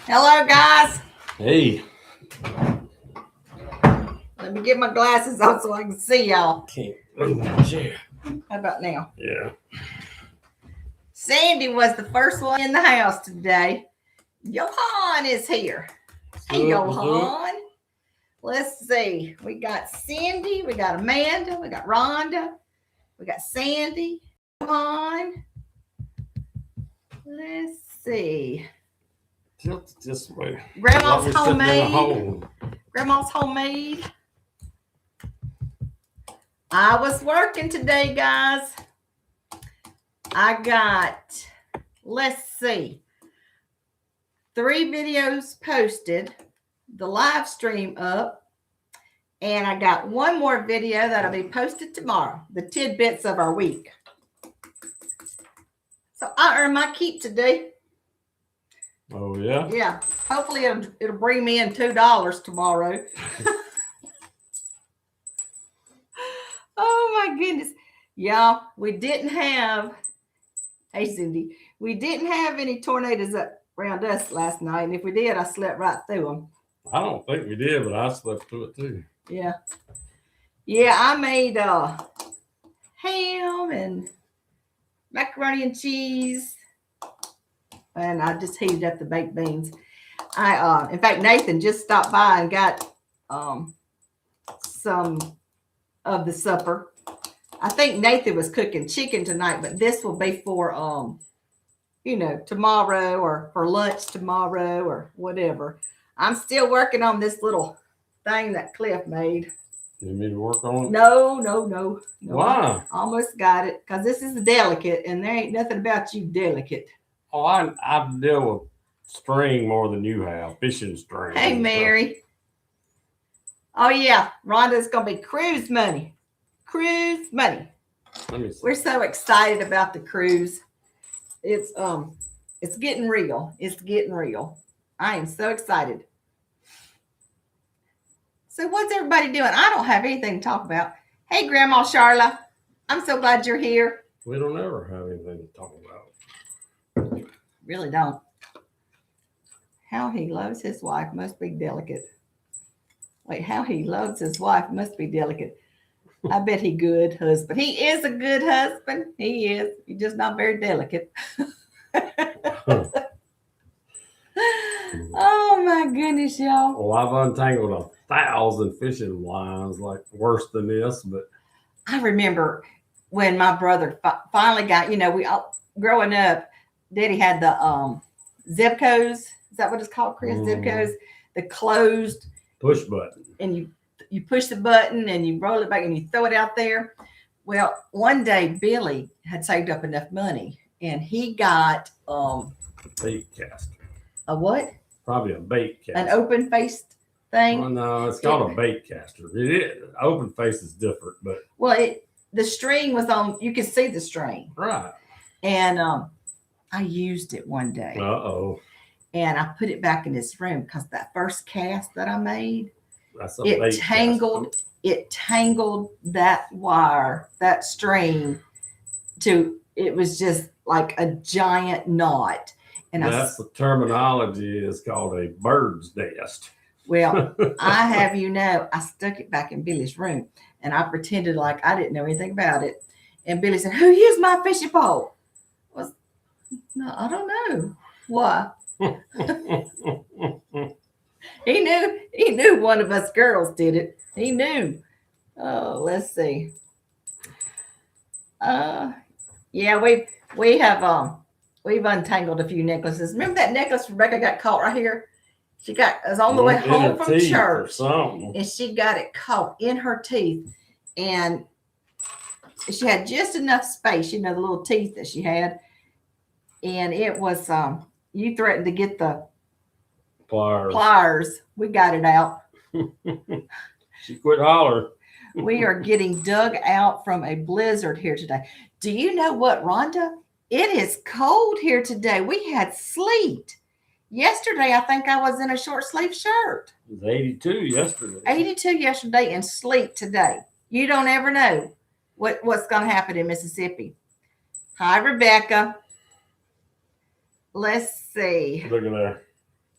Hello, guys. Hey. Let me get my glasses on so I can see y'all. Can't move my chair. How about now? Yeah. Sandy was the first one in the house today. Johan is here. Hey, Johan. Let's see. We got Cindy. We got Amanda. We got Rhonda. We got Sandy. Johan. Let's see. Tilt it this way. Grandma's homemade. Grandma's homemade. I was working today, guys. I got, let's see, 3 videos posted, the live stream up, and I got one more video that'll be posted tomorrow, the tidbits of our week. So I earned my keep today. Oh, yeah? Yeah. Hopefully it'll bring me in $2 tomorrow. Oh, my goodness. Y'all, we didn't have, hey, Cindy, we didn't have any tornadoes up around us last night. And if we did, I slept right through them. I don't think we did, but I slept through it too. Yeah. Yeah, I made ham and macaroni and cheese. And I just heated up the baked beans. In fact, Nathan just stopped by and got some of the supper. I think Nathan was cooking chicken tonight, but this will be for tomorrow or for lunch tomorrow or whatever. I'm still working on this little thing that Cliff made. You need to work on it? No. Why? I almost got it because this is delicate and there ain't nothing about you delicate. Oh, I deal with string more than you have, fishing string. Hey, Mary. Oh, yeah. Rhonda's going to be cruise money. Cruise money. We're so excited about the cruise. It's getting real. It's getting real. I am so excited. So what's everybody doing? I don't have anything to talk about. Hey, Grandma Charla. I'm so glad you're here. We don't ever have anything to talk about. Really don't. How he loves his wife must be delicate. Wait, how he loves his wife must be delicate. I bet he good husband. He is a good husband. He is. He's just not very delicate. Oh my goodness, y'all. Well, I've untangled 1,000 fishing lines, like worse than this, but I remember when my brother finally got, we all growing up, Daddy had the Zipcos. Is that what it's called, Chris? Zipcos, the closed push button. And you push the button and you roll it back and you throw it out there. Well, one day Billy had saved up enough money and he got a bait caster. A what? Probably a bait caster. An open faced thing? Well, no, it's called a bait caster. Open face is different, but the string was on, you could see the string. Right. And I used it one day. Uh-oh. And I put it back in his room because that first cast that I made, it tangled that wire, that string it was just like a giant knot. And that's the terminology is called a bird's nest. Well, I have I stuck it back in Billy's room and I pretended like I didn't know anything about it. And Billy said, "Who used my fishing pole?" No, I don't know. Why? He knew one of us girls did it. He knew. Oh, let's see. Yeah, we've untangled a few necklaces. Remember that necklace Rebecca got caught right here? It was on the way home from church. And she got it caught in her teeth. And she had just enough space, the little teeth that she had. And it was you threatened to get the pliers. We got it out. She quit hollering. We are getting dug out from a blizzard here today. Do you know what, Rhonda? It is cold here today. We had sleet. Yesterday, I think I was in a short sleeve shirt. It was 82 yesterday. 82 yesterday and sleet today. You don't ever know what's going to happen in Mississippi. Hi, Rebecca. Let's see. Look at there.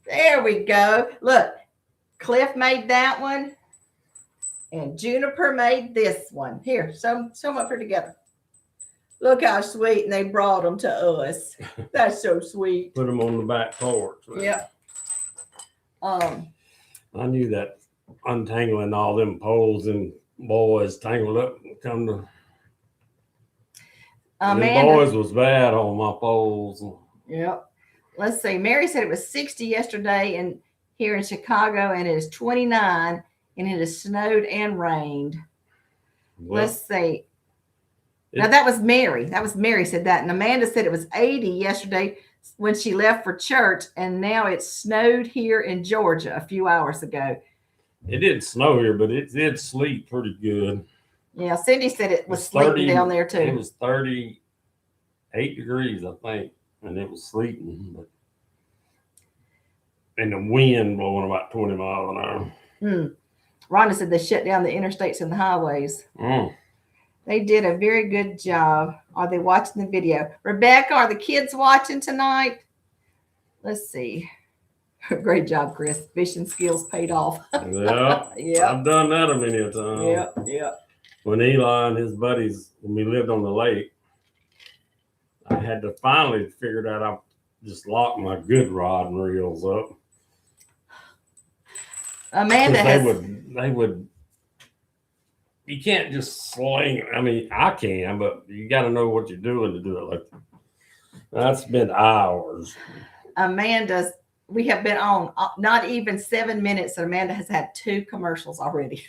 There we go. Look, Cliff made that one. And Juniper made this one. Here, sew them up here together. Look how sweet. And they brought them to us. That's so sweet. Put them on the back porch. Yep. I knew that untangling all them poles and boys tangled up and come to. The boys was bad on my poles. Yep. Let's see. Mary said it was 60 yesterday and here in Chicago, and it is 29, and it has snowed and rained. Well, let's see. Now that was Mary. That was Mary said that. And Amanda said it was 80 yesterday when she left for church, and now it snowed here in Georgia a few hours ago. It didn't snow here, but it did sleet pretty good. Yeah, Cindy said it was sleeting down there too. It was 38 degrees, I think, and it was sleeting. But and the wind blowing about 20 miles an hour. Rhonda said they shut down the interstates and the highways. They did a very good job. Are they watching the video? Rebecca, are the kids watching tonight? Let's see. Great job, Chris. Fishing skills paid off. Yeah. I've done that a many a time. Yeah. When Eli and his buddies, when we lived on the lake, I had to finally figure out I just locked my good rod and reels up. Amanda they would. You can't just sling. I mean, I can, but you got to know what you're doing to do it. Like that's been hours. Amanda's. We have been on not even 7 minutes, and Amanda has had 2 commercials already.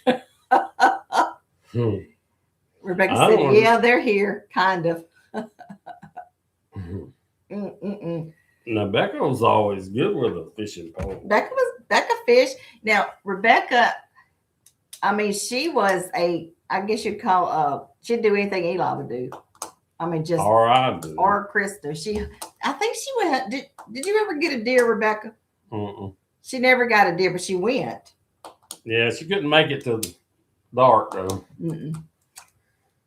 Rebecca said, "Yeah, they're here, kind of." Now Becca was always good with a fishing pole. Becca fished. Now Rebecca, I mean, she was I guess you'd call she'd do anything Eli would do. I mean, just or Krista. I think she went. Did you ever get a deer, Rebecca? She never got a deer, but she went. Yeah, she couldn't make it till dark though.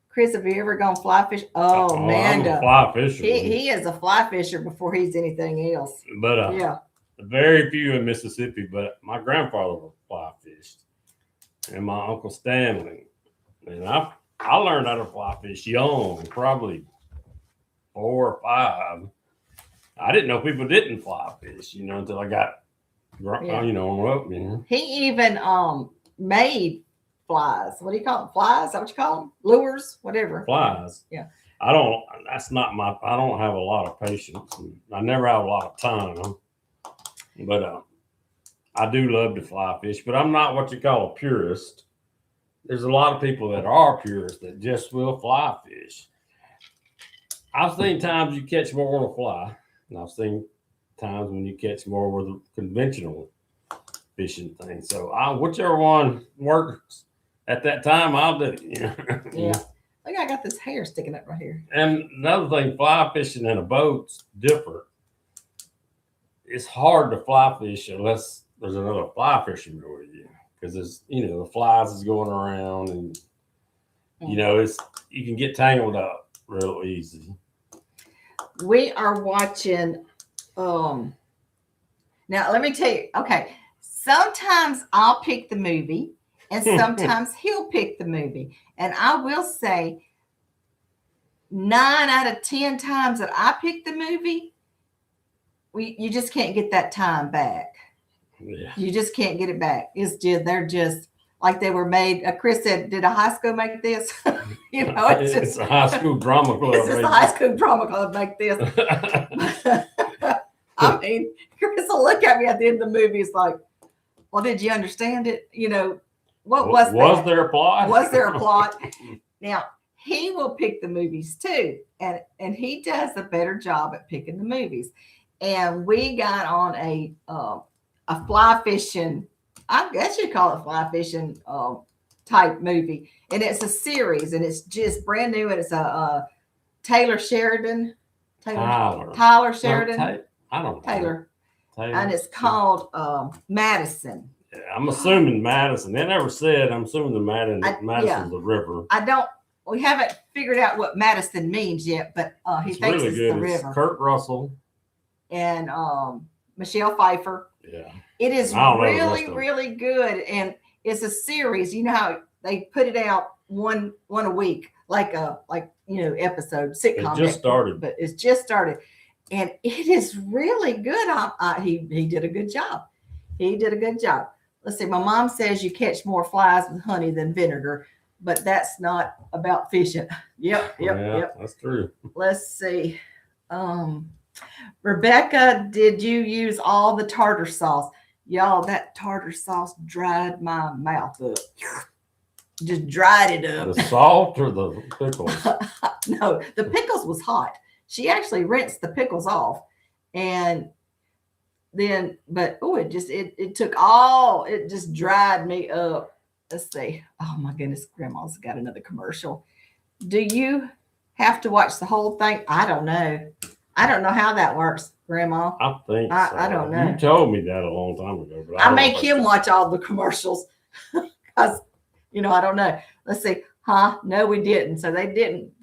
Chris, have you ever gone fly fish? Oh, Amanda. I'm a fly fisher. He is a fly fisher before he's anything else. But very few in Mississippi. But my grandfather fly fished, and my uncle Stanley, and I learned how to fly fish young, probably 4 or 5. I didn't know people didn't fly fish, until I got, on rope. He even made flies. What do you call them? Flies? Is that what you call them? Lures? Whatever. Flies. Yeah. I don't have a lot of patience. I never have a lot of time. But I do love to fly fish, but I'm not what you call a purist. There's a lot of people that are purists that just will fly fish. I've seen times you catch more with a fly, and I've seen times when you catch more with a conventional fishing thing. So whichever one works at that time, I'll do it. Yeah. Look, I got this hair sticking up right here. And another thing, fly fishing in a boat's different. It's hard to fly fish unless there's another fly fisherman with you. Because there's, the flies is going around and, you can get tangled up real easy. We are watching, now let me tell you, okay, sometimes I'll pick the movie and sometimes he'll pick the movie. And I will say 9 out of 10 times that I pick the movie, you just can't get that time back. Yeah. You just can't get it back. They're just like they were made. Chris said, "Did a high school make this?" It's a high school drama club. It's just a high school drama club make this. I mean, Chris will look at me at the end of the movie. It's like, "Well, did you understand it? What was that? Was there a plot? Was there a plot?" Now he will pick the movies too, and he does a better job at picking the movies. And we got on a fly fishing, I guess you call it fly fishing type movie. And it's a series and it's just brand new. And it's a Taylor Sheridan. Tyler Sheridan. No, I don't know. Taylor. And it's called Madison. Yeah, I'm assuming Madison. They never said. I'm assuming Madison's the river. We haven't figured out what Madison means yet, but he thinks really it's the river. It's Kurt Russell. And Michelle Pfeiffer. Yeah. It is really, really good. And it's a series. You know how they put it out one a week, like episode sitcom. It just started. But it's just started. And it is really good. He did a good job. He did a good job. Let's see. My mom says you catch more flies with honey than vinegar, but that's not about fishing. Yep. That's true. Let's see. Rebecca, did you use all the tartar sauce? Y'all, that tartar sauce dried my mouth up. Just dried it up. The salt or the pickles? No, the pickles was hot. She actually rinsed the pickles off, and then, but it took all. It just dried me up. Let's see. Oh my goodness, Grandma's got another commercial. Do you have to watch the whole thing? I don't know. I don't know how that works, Grandma. I think so. I don't know. You told me that a long time ago. But I make him watch all the commercials because, I don't know. Let's see. No, we didn't. So they didn't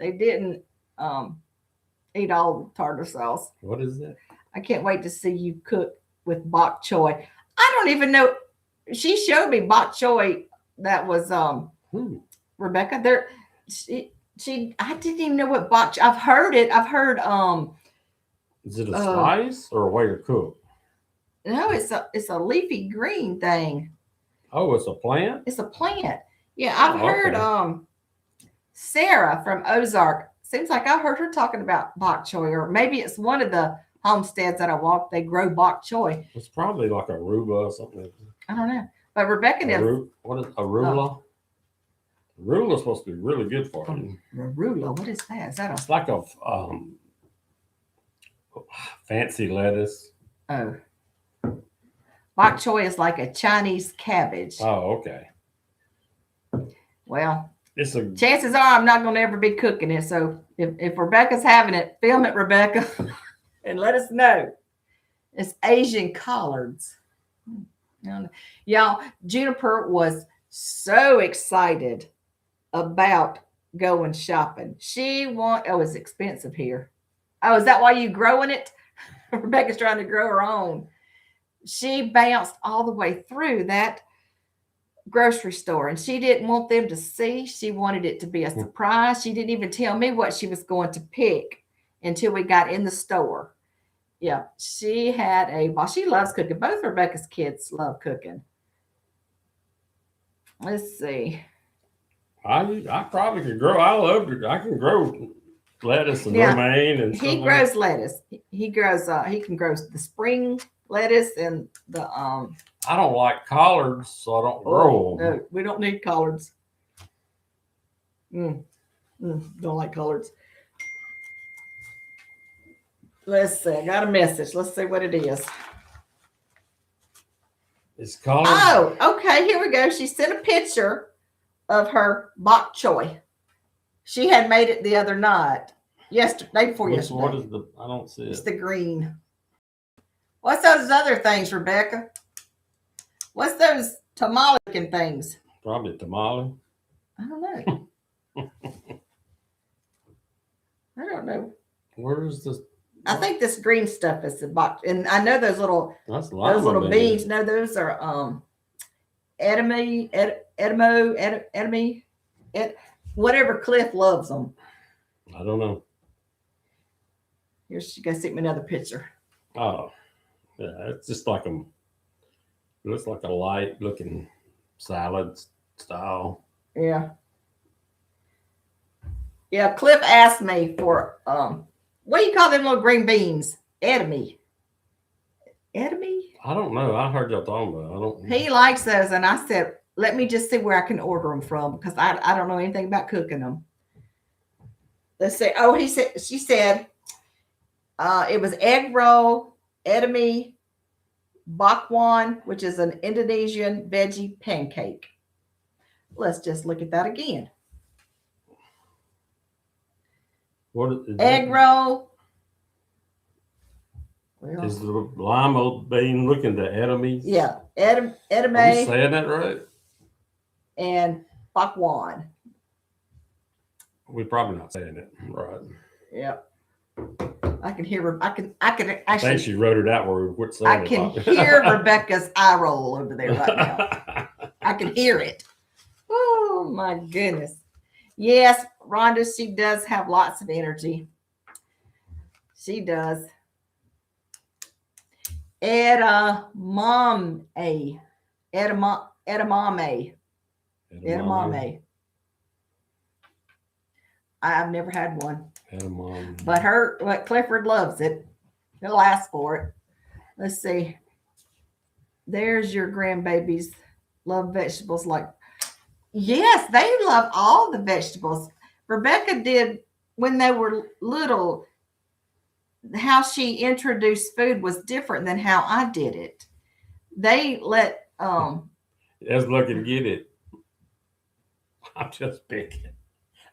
eat all the tartar sauce. What is that? I can't wait to see you cook with bok choy. I don't even know. She showed me bok choy. That was Rebecca. I didn't even know what bok choy. I've heard it. I've heard Is it a spice or a way to cook? No, it's a leafy green thing. Oh, it's a plant? It's a plant. Yeah, I've heard Sarah from Ozark. Seems like I heard her talking about bok choy, or maybe it's one of the homesteads that I walk. They grow bok choy. It's probably like arugula or something. I don't know. But Rebecca did. What is arugula? Arugula is supposed to be really good for you. Arugula, what is that? Is that It's like a fancy lettuce. Oh. Bok choy is like a Chinese cabbage. Oh, okay. Well, chances are I'm not going to ever be cooking it. So if Rebecca's having it, film it, Rebecca, and let us know. It's Asian collards. Y'all, Juniper was so excited about going shopping. It's expensive here. Oh, is that why you growing it? Rebecca's trying to grow her own. She bounced all the way through that grocery store, and she didn't want them to see. She wanted it to be a surprise. She didn't even tell me what she was going to pick until we got in the store. Yeah, she loves cooking. Both Rebecca's kids love cooking. Let's see. I probably could grow. I can grow lettuce and romaine and he grows lettuce. He grows. He can grow the spring lettuce and the I don't like collards, so I don't grow them. No, we don't need collards. Don't like collards. Let's see. I got a message. Let's see what it is. It's collards. Oh, okay. Here we go. She sent a picture of her bok choy. She had made it the other night. Day before yesterday. What is I don't see it. It's the green. What's those other things, Rebecca? What's those tamale-looking things? Probably a tamale. I don't know. I don't know. Where is this? I think this green stuff is the bok, and I know those little beans. No, those are edamame, whatever Cliff loves them. I don't know. Here, she got to send me another picture. Oh, yeah, it's just like it looks like a light looking salad style. Yeah. Yeah, Cliff asked me for what do you call them little green beans? Edamame. Edamame? I don't know. I heard y'all talking about it. I don't know. He likes those, and I said, let me just see where I can order them from, because I don't know anything about cooking them. Let's see. Oh, she said it was egg roll, edamame, bakwan, which is an Indonesian veggie pancake. Let's just look at that again. What is egg roll. Well, is the lima bean looking to edamame? Yeah, edamame. Are you saying that right? And bakwan. We're probably not saying it right. Yeah. I can hear her. I can actually. I think she wrote it out where we quit saying I can hear Rebecca's eye roll over there right now. I can hear it. Oh my goodness. Yes, Rhonda, she does have lots of energy. She does. Edamame. Edamame. I've never had one. Edamame. But Clifford loves it. He'll ask for it. Let's see. There's your grandbabies. Love vegetables like. Yes, they love all the vegetables. Rebecca did when they were little. How she introduced food was different than how I did it. They let Just looking to get it. I'm just picking.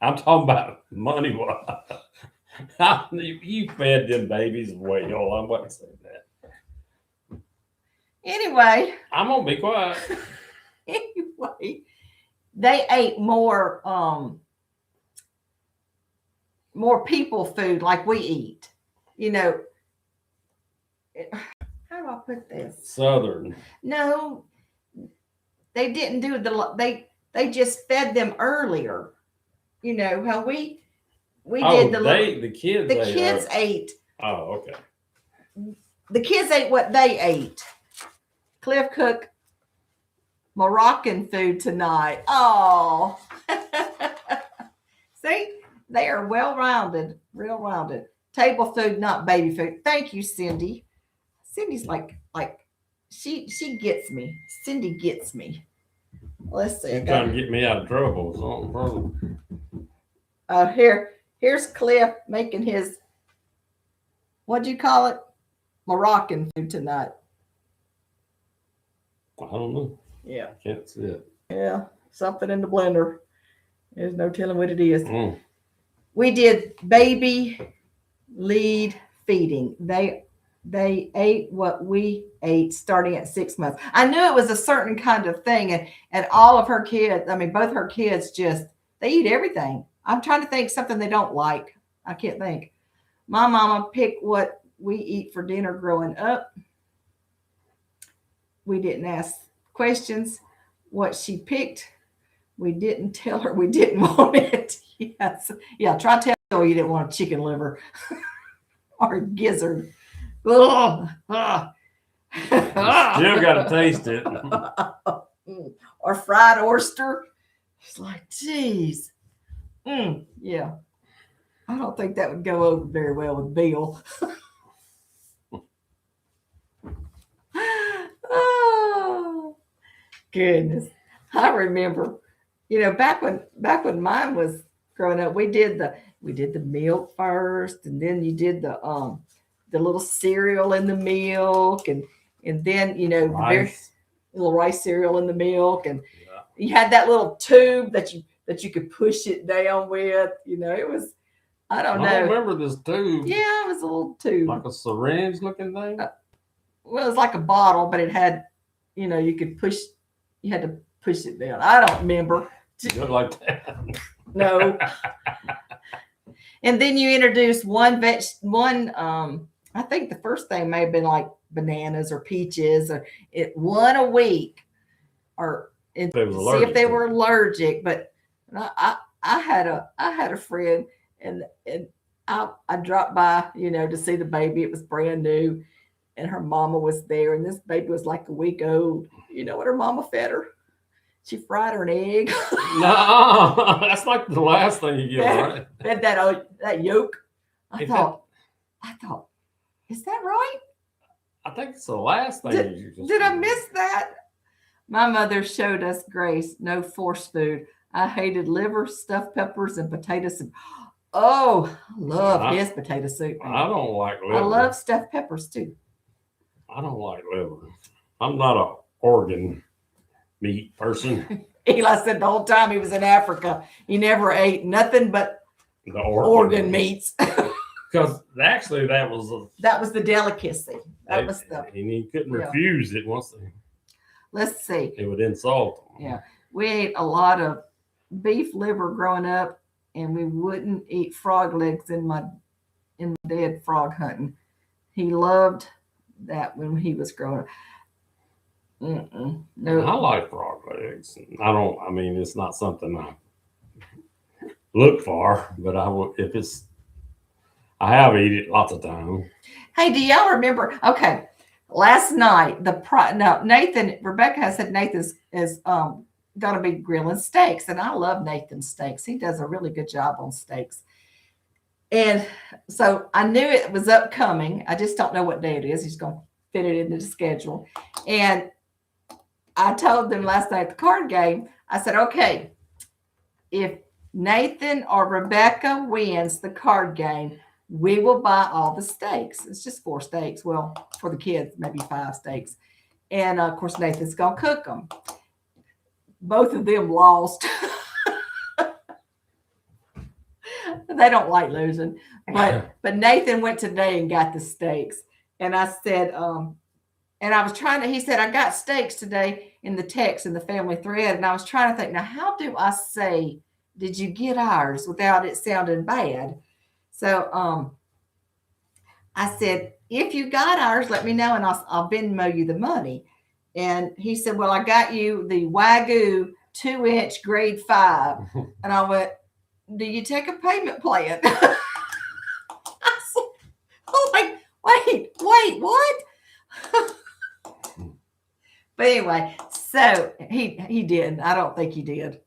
I'm talking about money. You fed them babies well. I'm about to say that. Anyway. I'm gonna be quiet. Anyway, they ate more people food like we eat. You know, how do I put this? Southern. No, they didn't do they just fed them earlier. You know how we did the kids ate. Oh, okay. The kids ate what they ate. Cliff cooked Moroccan food tonight. Oh, see, they are real rounded. Table food, not baby food. Thank you, Cindy. Cindy's like she gets me. Cindy gets me. Let's see. She's trying to get me out of trouble. Here's Cliff making his, what'd you call it? Moroccan food tonight. I don't know. Yeah. I can't see it. Yeah. Something in the blender. There's no telling what it is. We did baby lead feeding. They ate what we ate starting at 6 months. I knew it was a certain kind of thing. And all of her kids, both her kids they eat everything. I'm trying to think something they don't like. I can't think. My mama picked what we eat for dinner growing up. We didn't ask questions. What she picked, we didn't tell her we didn't want it. Yes. Yeah, try to tell her you didn't want a chicken liver or a gizzard. Ugh. Still got to taste it. Or fried oyster. It's like, geez. Yeah. I don't think that would go over very well with Bill. Oh, goodness. I remember, back when mine was growing up, we did the milk first, and then you did the little cereal in the milk, and then rice. Little rice cereal in the milk, and you had that little tube that you could push it down with. It was, I don't know. I remember this tube. Yeah, it was a little tube, like a syringe looking thing. Well, it was like a bottle, but it had, you had to push it down. I don't remember. Good like that. No. And then you introduced one, I think the first thing may have been like bananas or peaches, or one a week, or see if they were allergic. But I had a friend, and I dropped by, to see the baby. It was brand new, and her mama was there, and this baby was like a week old. You know what her mama fed her? She fried her an egg. No, that's like the last thing you get, right? Fed that yolk. I thought, is that right? I think it's the last thing Did I miss that? My mother showed us grace. No forced food. I hated liver, stuffed peppers, and potato soup. Oh, I love his potato soup. I don't like liver. I love stuffed peppers too. I don't like liver. I'm not an organ meat person. Eli said the whole time he was in Africa, he never ate nothing but the organ meats. Because actually, that was the delicacy. And he couldn't refuse it once. Let's see. It would insult him. Yeah, we ate a lot of beef liver growing up, and we wouldn't eat frog legs in my in dead frog hunting. He loved that when he was growing up. No, I like frog legs. I mean, it's not something I look for, but I will if it's. I have eaten it lots of times. Hey, do y'all remember? Okay, last night Nathan, Rebecca has said Nathan is gonna be grilling steaks, and I love Nathan's steaks. He does a really good job on steaks. And so I knew it was upcoming. I just don't know what day it is. He's gonna fit it into the schedule. And I told them last night at the card game, I said, okay, if Nathan or Rebecca wins the card game, we will buy all the steaks. It's just 4 steaks. Well, for the kids, maybe 5 steaks. And of course, Nathan's going to cook them. Both of them lost. They don't like losing. But Nathan went today and got the steaks. And I said, and I was trying to, he said, I got steaks today in the text in the family thread. And I was trying to think, now, how do I say, did you get ours without it sounding bad? So I said, if you got ours, let me know and I'll Venmo you the money. And he said, well, I got you the Wagyu 2-inch grade 5. And I went, do you take a payment plan? I said, oh my, wait, what? But anyway, so he did. I don't think he did.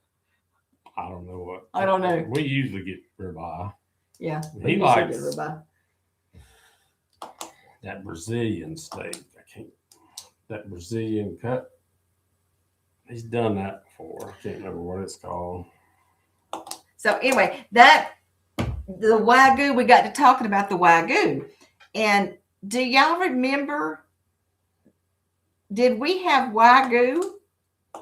I don't know what. I don't know. We usually get ribeye. Yeah. He likes that Brazilian steak. That Brazilian cut. He's done that before. I can't remember what it's called. So anyway, the Wagyu, we got to talking about the Wagyu. And do y'all remember, did we have Wagyu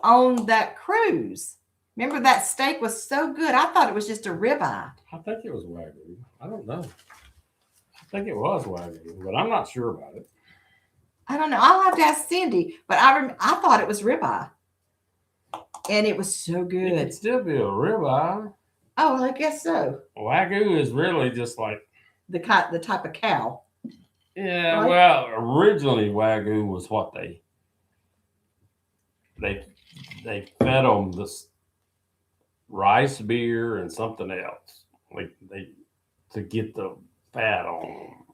on that cruise? Remember that steak was so good. I thought it was just a ribeye. I think it was Wagyu. I don't know. I think it was Wagyu, but I'm not sure about it. I don't know. I'll have to ask Cindy, but I thought it was ribeye. And it was so good. It could still be a ribeye. Oh, I guess so. Wagyu is really just like the type of cow. Yeah, right? Well, originally Wagyu was what they fed them this rice beer and something else, like they to get the fat on them.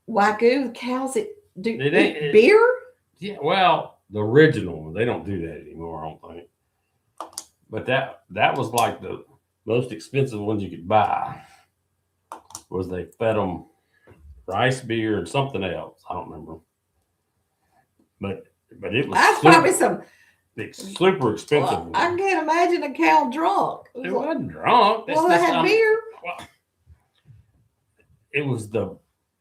Wagyu cows that do eat beer? Yeah, well, the original one, they don't do that anymore, I don't think. But that was like the most expensive ones you could buy. Was they fed them rice beer and something else? I don't remember. But it was probably some super expensive. Well, I can't imagine a cow drunk. It wasn't drunk. Well, they had beer. Well, it was the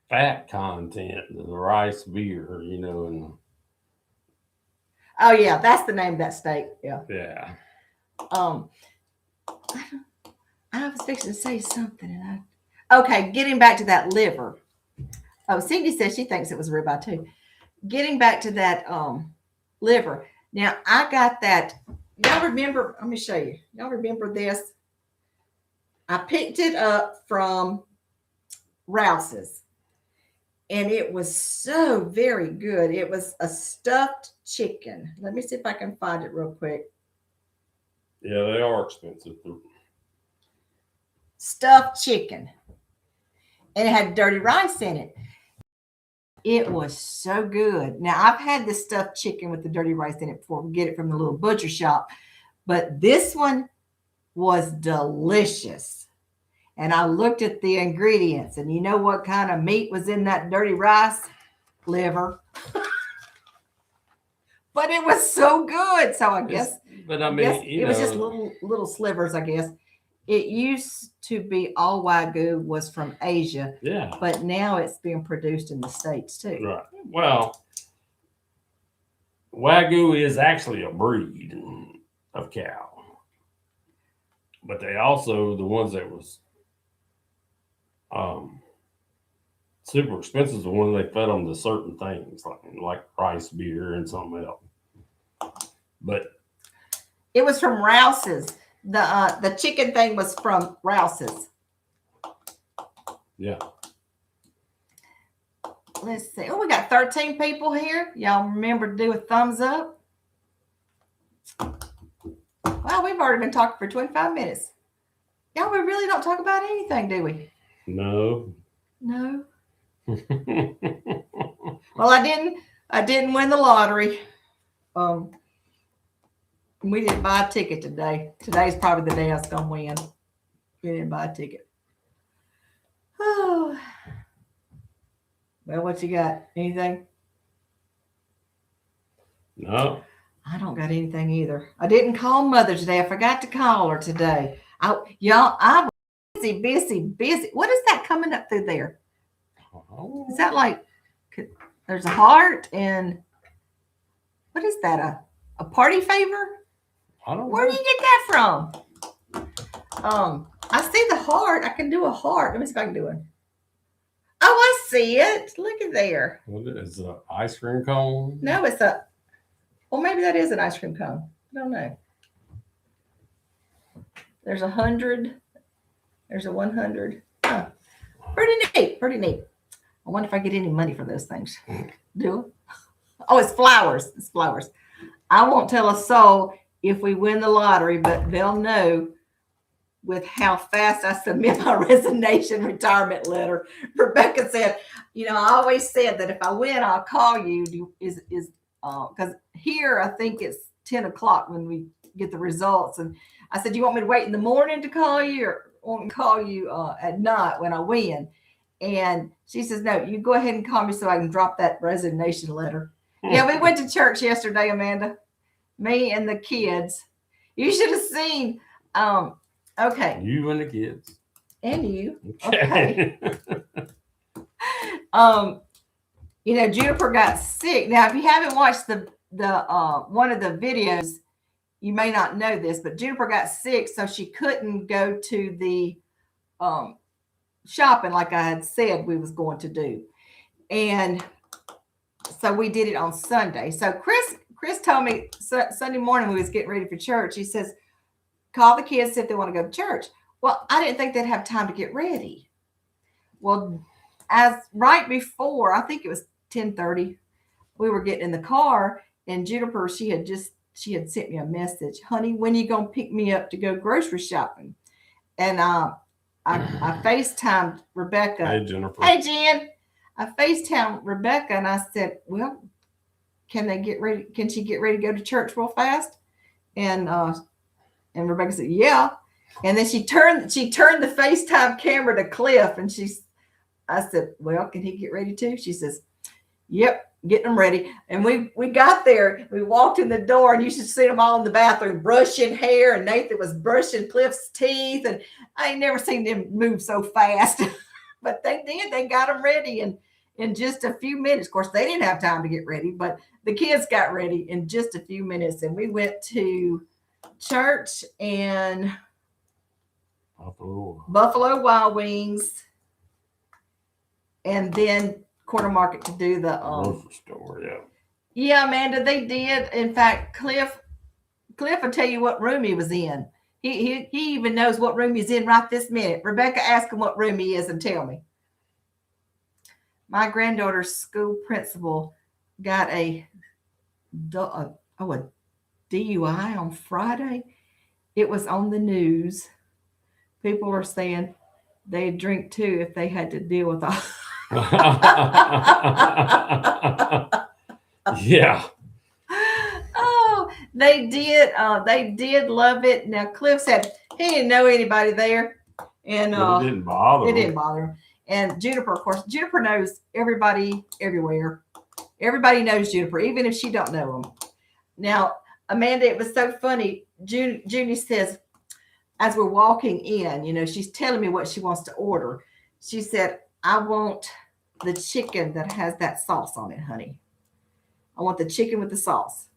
fat content, the rice beer, and. Oh yeah, that's the name of that steak. Yeah. Yeah. I was fixing to say something. Okay, getting back to that liver. Oh, Cindy says she thinks it was ribeye too. Getting back to that liver. Now I got that. Y'all remember? Let me show you. Y'all remember this? I picked it up from Rouse's, and it was so very good. It was a stuffed chicken. Let me see if I can find it real quick. Yeah, they are expensive. Stuffed chicken. And it had dirty rice in it. It was so good. Now, I've had this stuffed chicken with the dirty rice in it before. We get it from the little butcher shop. But this one was delicious. And I looked at the ingredients. And you know what kind of meat was in that dirty rice? Liver. But it was so good. So I guess. But I mean, it was just little slivers, I guess. It used to be all Wagyu was from Asia. Yeah. But now it's being produced in the States too. Right. Well, Wagyu is actually a breed of cow. But they also, the ones that was super expensive, the ones they fed them to certain things, like rice beer and something else. But it was from Rouse's. The chicken thing was from Rouse's. Yeah. Let's see. Oh, we got 13 people here. Y'all remember to do a thumbs up. Wow, we've already been talking for 25 minutes. Y'all, we really don't talk about anything, do we? No. No. Well, I didn't win the lottery. We didn't buy a ticket today. Today's probably the day I was gonna win. We didn't buy a ticket. Oh. Well, what you got? Anything? No. I don't got anything either. I didn't call Mother today. I forgot to call her today. I'm busy. What is that coming up through there? Is that like, there's a heart and what is that? A party favor? I don't know. Where do you get that from? I see the heart. I can do a heart. Let me see if I can do it. Oh, I see it. Look at there. What is it? An ice cream cone? No, well, maybe that is an ice cream cone. I don't know. There's 100. There's a 100. Oh, pretty neat. I wonder if I get any money for those things. Do? Oh, it's flowers. It's flowers. I won't tell a soul if we win the lottery, but they'll know with how fast I submit my resignation retirement letter. Rebecca said, I always said that if I win, I'll call you. Because here I think it's 10 o'clock when we get the results. And I said, you want me to wait in the morning to call you or want me to call you at night when I win? And she says, no, you go ahead and call me so I can drop that resignation letter. Yeah, we went to church yesterday, Amanda. Me and the kids. You should have seen. Okay. You and the kids. And you. Okay. Juniper got sick. Now, if you haven't watched the one of the videos, you may not know this, but Juniper got sick, so she couldn't go to the shopping like I had said we was going to do. And so we did it on Sunday. So Chris told me Sunday morning when we was getting ready for church, he says, call the kids, see if they want to go to church. Well, I didn't think they'd have time to get ready. Well, as right before, I think it was 10:30, we were getting in the car, and Juniper, she had sent me a message, honey, when you gonna pick me up to go grocery shopping? And I FaceTimed Rebecca. Hey, Jennifer. Hey, Jen. I FaceTimed Rebecca and I said, well, can they get ready? Can she get ready to go to church real fast? And Rebecca said, yeah. And then she turned the FaceTime camera to Cliff, and I said, well, can he get ready too? She says, yep, getting them ready. And we got there, we walked in the door, and you should see them all in the bathroom brushing hair, and Nathan was brushing Cliff's teeth, and I ain't never seen them move so fast. But they did. They got them ready in just a few minutes. Of course, they didn't have time to get ready, but the kids got ready in just a few minutes, and we went to church and Buffalo Wild Wings, and then Corner Market to do the grocery store. Yeah, Amanda, they did. In fact, Cliff will tell you what room he was in. He even knows what room he's in right this minute. Rebecca, ask him what room he is and tell me. My granddaughter's school principal got a DUI on Friday. It was on the news. People are saying they'd drink too if they had to deal with all. Yeah. Oh, they did. They did love it. Now Cliff said he didn't know anybody there, and it didn't bother. It didn't bother him. And Juniper, of course, Juniper knows everybody everywhere. Everybody knows Juniper, even if she don't know them. Now, Amanda, it was so funny. Junie says, as we're walking in, she's telling me what she wants to order. She said, I want the chicken that has that sauce on it, honey. I want the chicken with the sauce.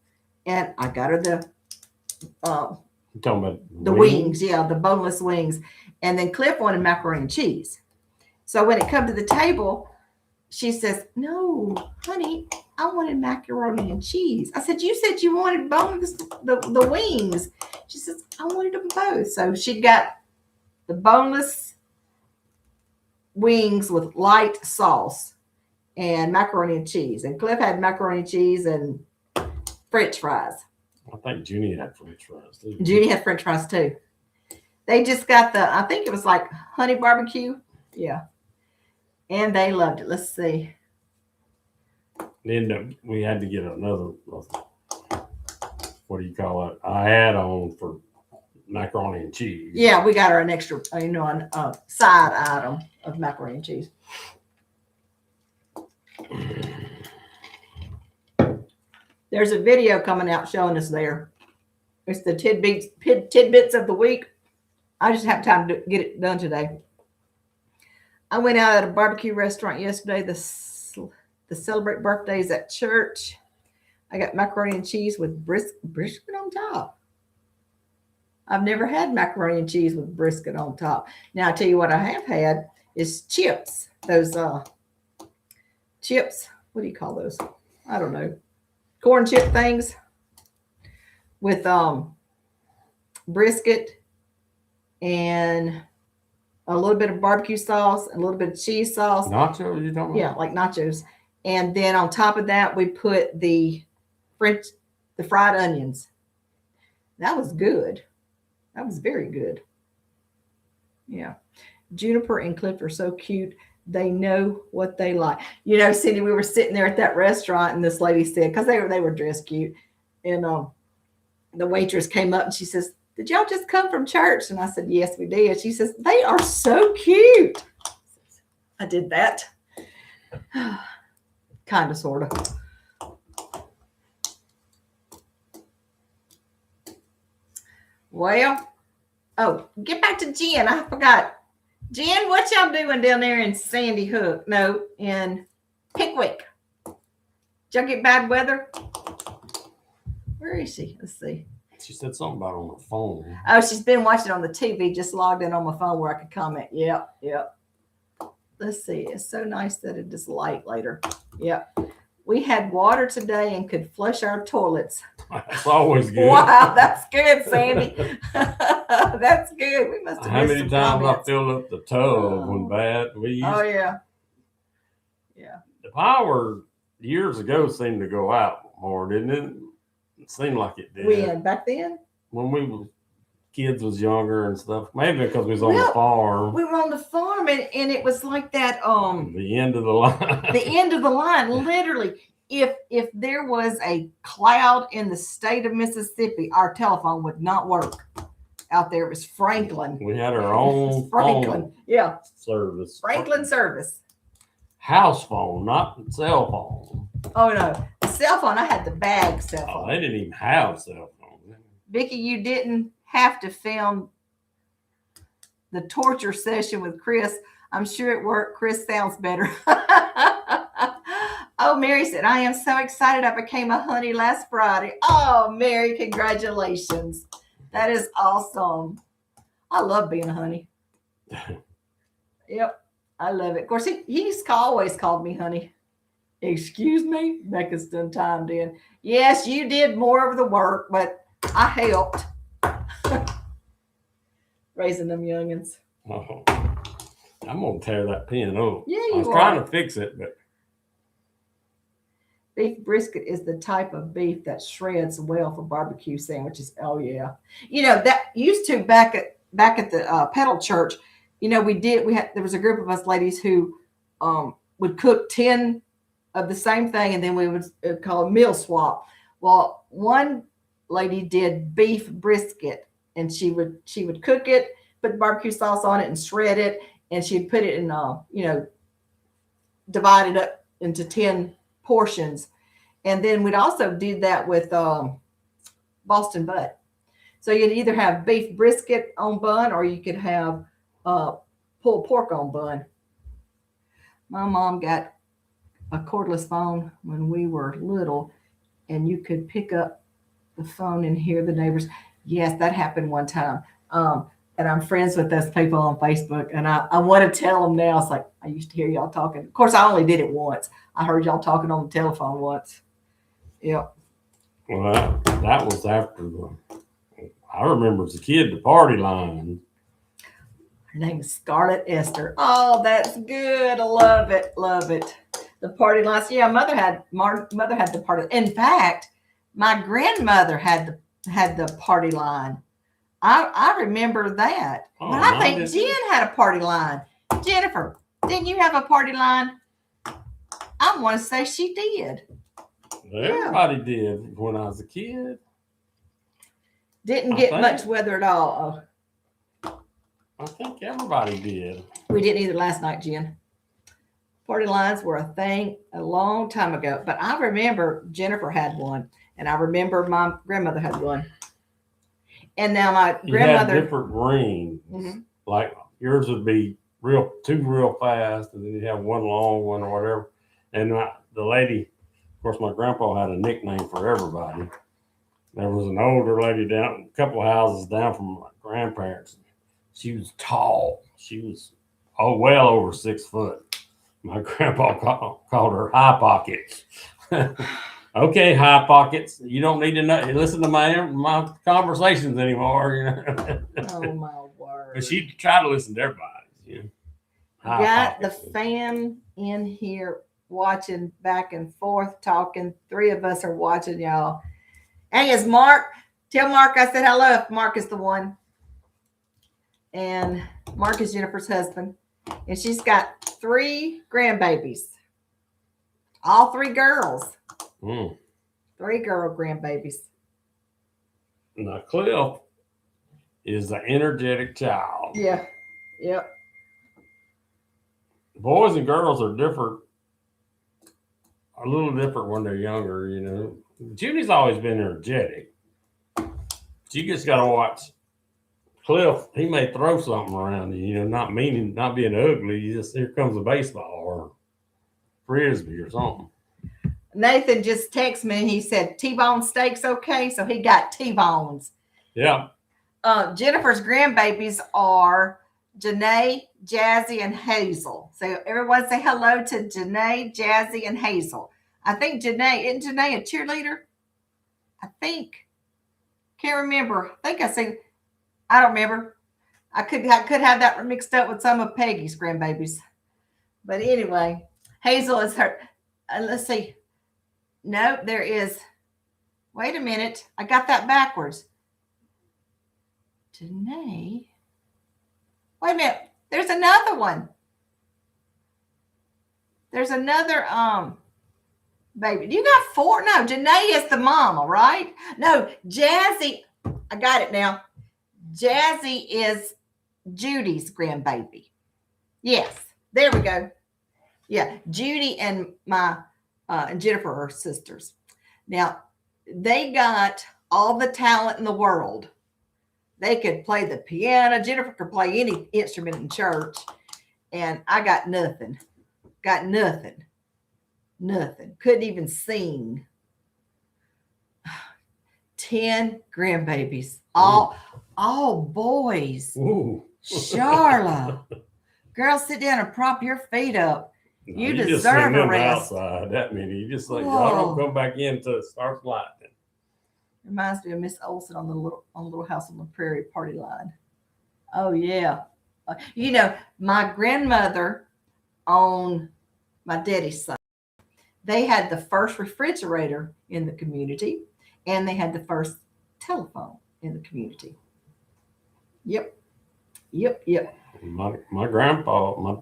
And I got her the You're talking about the wings, yeah, the boneless wings. And then Cliff wanted macaroni and cheese. So when it come to the table, she says, no, honey, I wanted macaroni and cheese. I said, you said you wanted boneless, the wings. She says, I wanted them both. So she got the boneless wings with light sauce and macaroni and cheese. And Cliff had macaroni and cheese and French fries. I think Junie had French fries too. Junie had French fries too. They just got I think it was like honey barbecue. Yeah. And they loved it. Let's see. Then we had to get another, what do you call it? I add on for macaroni and cheese. Yeah, we got her an extra, a side item of macaroni and cheese. There's a video coming out showing us there. It's the tidbits of the week. I just have time to get it done today. I went out at a barbecue restaurant yesterday to celebrate birthdays at church. I got macaroni and cheese with brisket on top. I've never had macaroni and cheese with brisket on top. Now, I tell you what I have had is chips. Those chips, what do you call those? I don't know. Corn chip things with brisket and a little bit of barbecue sauce and a little bit of cheese sauce. Nachos, you don't know? Yeah, like nachos. And then on top of that, we put the fried onions. That was good. That was very good. Yeah. Juniper and Cliff are so cute. They know what they like. You know, Cindy, we were sitting there at that restaurant and this lady said, because they were dressed cute. And the waitress came up and she says, "Did y'all just come from church?" And I said, "Yes, we did." She says, "They are so cute." I did that. Kind of, sort of. Well, get back to Jen. I forgot. Jen, what y'all doing down there in Sandy Hook? No, in Pickwick. Did y'all get bad weather? Where is she? Let's see. She said something about on the phone. Oh, she's been watching on the TV, just logged in on my phone where I could comment. Yep. Let's see. It's so nice that it is light later. Yep. We had water today and could flush our toilets. That's always good. Wow, that's good, Sandy. That's good. We must have How many times comments. I filled up the tub when bad? Yeah. The power years ago seemed to go out more, didn't it? It seemed like it did. When? Back then? When we were kids was younger and stuff. Maybe because we was on the farm. We were on the farm and it was like that the end of the line. The end of the line, literally. If there was a cloud in the state of Mississippi, our telephone would not work. Out there, it was Franklin. We had our own Franklin, phone service. Franklin service. House phone, not cell phone. Oh no, the cell phone. I had the bag cell phone. Oh, they didn't even have cell phone. Vicki, you didn't have to film the torture session with Chris. I'm sure it worked. Chris sounds better. Oh, Mary said, "I am so excited. I became a honey last Friday." Oh, Mary, congratulations. That is awesome. I love being a honey. Yep, I love it. Of course, he's always called me honey. Excuse me? Becca's done time then. Yes, you did more of the work, but I helped. Raising them youngins. Oh, I'm going to tear that pen up. Yeah, I was trying to fix it, but. Beef brisket is the type of beef that shreds well for barbecue sandwiches. Oh yeah, you know that used to back at the pedal church. You know there was a group of us ladies who would cook 10 of the same thing, and then we would call it meal swap. Well, one lady did beef brisket, and she would cook it, put barbecue sauce on it, and shred it, and she'd put it in divide it up into 10 portions. And then we'd also do that with Boston butt. So you'd either have beef brisket on bun or you could have pulled pork on bun. My mom got a cordless phone when we were little, and you could pick up the phone and hear the neighbors. Yes, that happened one time. And I'm friends with those people on Facebook, and I want to tell them now. It's like, I used to hear y'all talking. Of course, I only did it once. I heard y'all talking on the telephone once. Yep. Well, that was after I remember as a kid, the party line. Her name is Scarlett Esther. Oh, that's good. I love it. Love it. The party lines. Yeah, mother had the party. In fact, my grandmother had the party line. I remember that. Oh, but I think Jen had a party line. Jennifer, didn't you have a party line? I want to say she did. Everybody did when I was a kid. Didn't get much weather at all. I think everybody did. We didn't either last night, Jen. Party lines were a thing a long time ago, but I remember Jennifer had one, and I remember my grandmother had one. And now my grandmother had different rings. Mm-hmm. Like yours would be two real fast, and then you'd have one long one or whatever. And the lady, of course, my grandpa had a nickname for everybody. There was an older lady down a couple of houses down from my grandparents. She was tall. She was well over 6 foot. My grandpa called her High Pockets. Okay, High Pockets. You don't need to listen to my conversations anymore. You know? Oh my word! But she tried to listen to everybody. You know? Got the fam in here watching back and forth, talking. 3 of us are watching, y'all. Hey, is Mark? Tell Mark I said hello. If Mark is the one, and Mark is Jennifer's husband, and she's got 3 grandbabies, all 3 girls. 3 girl grandbabies. Now Cliff is an energetic child. Yeah. Yep. Boys and girls are different, a little different when they're younger, you know. Judy's always been energetic. You just got to watch Cliff. He may throw something around you, you know, not being ugly. Here comes a baseball or frisbee or something. Nathan just texted me. He said T-bone steak's okay, so he got T-bones. Yeah. Jennifer's grandbabies are Janae, Jazzy, and Hazel. So everyone say hello to Janae, Jazzy, and Hazel. I think isn't Janae a cheerleader? I think. Can't remember. I think I don't remember. I could have that mixed up with some of Peggy's grandbabies. But anyway, Hazel is her. Let's see. No, there is. Wait a minute. I got that backwards. Janae. Wait a minute. There's another one. There's another baby. You got 4? No, Janae is the mama, right? No, Jazzy. I got it now. Jazzy is Judy's grandbaby. Yes, there we go. Yeah, Judy and and Jennifer are sisters. Now, they got all the talent in the world. They could play the piano. Jennifer could play any instrument in church. And I got nothing. Got nothing. Nothing. Couldn't even sing. 10 grandbabies. All boys. Ooh. Charla. Girl, sit down and prop your feet up. No, you deserve a rest. Outside, that many. You just like, y'all don't come back in until it starts lightning. Reminds me of Miss Olsen on the Little House on the Prairie party line. Oh yeah. You know, my grandmother on my daddy's side, they had the first refrigerator in the community, and they had the first telephone in the community. Yep. My grandpa,